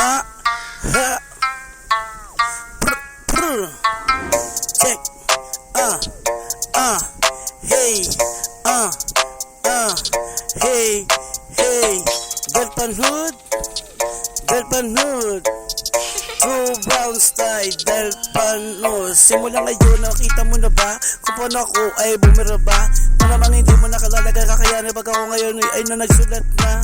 ha, ha, prr, prr. Check, hey, hey, hey, Delpanhood, Delpanhood, True Brown Style, Delpanhood. Simula ngayon, nakita mo na ba kung paano ako ay bumira ba? Malamang hindi mo nakalalaga kakayanin pag ako ngayon ay nagsulat na.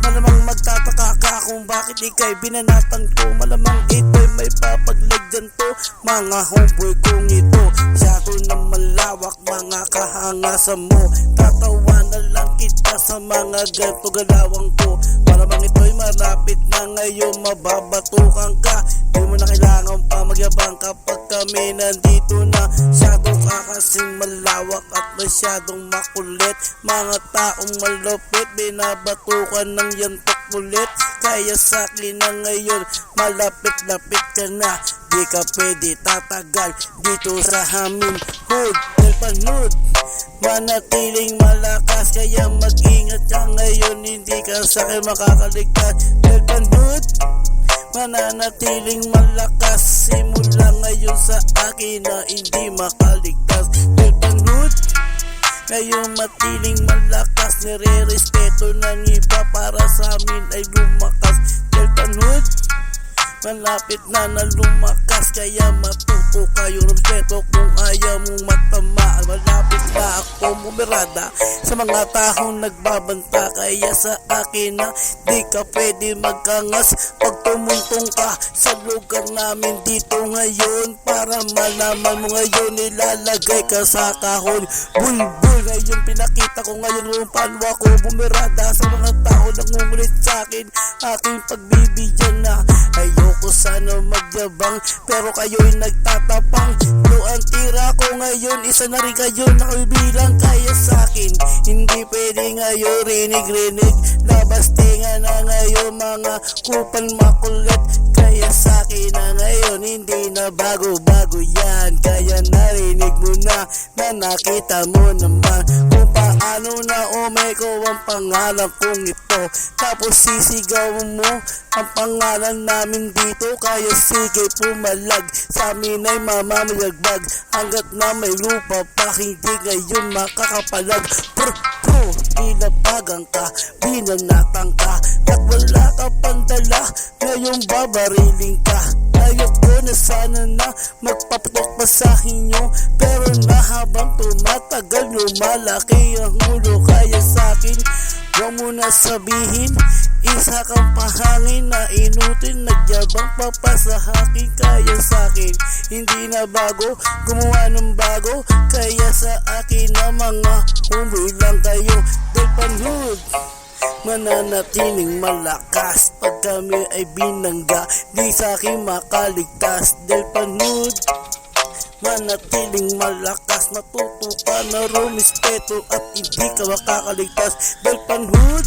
Malamang magtataka ka kung bakit ikay binanatan ko. Malamang ito'y may papaglagyan to. Mga homeboy kong ito, masyado na malawak mga kahangasan mo. Tatawa na lang kita sa mga ganto galawang ko. Malamang ito'y malapit na ngayon mababatukan ka. Di mo na kailangan pa magyabang kapag kami nandito na. Masyado ka kasing malawak at masyadong makulit. Mga taong malupit binabatukan ng yantok ulit. Kaya sa'kin na ngayon malapit-lapit ka na. Di ka pwede tatagal dito sa amin hood. Delpanhood, manatiling malakas, kaya mag-ingat ka ngayon, hindi ka sa'kin makakaligtas. Delpanhood, mananatiling malakas, simula ngayon sa akin na hindi makaligtas. Delpanhood, ngayon matiling malakas, nire-respeto ng iba para sa amin ay lumakas. Delpanhood, malapit na lumakas, kaya matuto kayo respeto kung ayaw mong matama. Malapit na ako bumirada sa mga taong nagbabanta, kaya sa akin na di ka pwede magkangas pag tumuntong ka sa lugar namin dito ngayon. Para malaman mo ngayon, ilalagay ka sa kahon. Bulbul, ngayon pinakita ko ngayon kung paano ako bumirada sa mga tao nangungulit sa akin. Aking pagbibigyan na, ayoko sana magyabang, pero kayo'y nagtatapang. No, ang tira ko ngayon, isa na rin kayo nakabilang. Kaya sa'kin, hindi pwede ngayon rinig-rinig. Labastingan na ngayon mga kupal makulit. Kaya sa'kin na ngayon, hindi na bago-bago yan. Kaya narinig mo na nakita mo naman kung paano na umeko ang pangalan kong ito. Tapos sisigaw mo ang pangalan namin dito. Kaya sige pumalag, sa amin ay mamamayagbag. Hanggat na may lupa pa, hindi ngayon makakapalag. Pinapagang ka, binanatang ka, at wala ka pandala, ngayon babariling ka. Ayoko na sana na magpaputok pa sa inyo, pero na habang tumatagal lumalaki ang ulo. Kaya sa'kin, huwag mo na sabihin, isa kang pahangin na inutin, nagyabang papasahakin. Kaya sa'kin, hindi na bago, gumawa ng bago. Kaya sa akin na mga homeboy lang kayo. Delpanhood, mananatiling malakas pag kami ay binangga, di sa'kin makaligtas. Delpanhood, manatiling malakas, matuto ka na rumispeto at hindi ka makakaligtas. Delpanhood,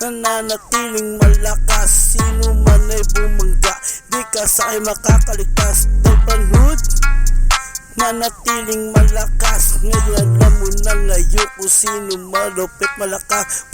mananatiling malakas, sino man ay bumangga, di ka sa'kin makakaligtas. Delpanhood, manatiling malakas, ngayon alam mo na ngayon kung sino malupit malakas.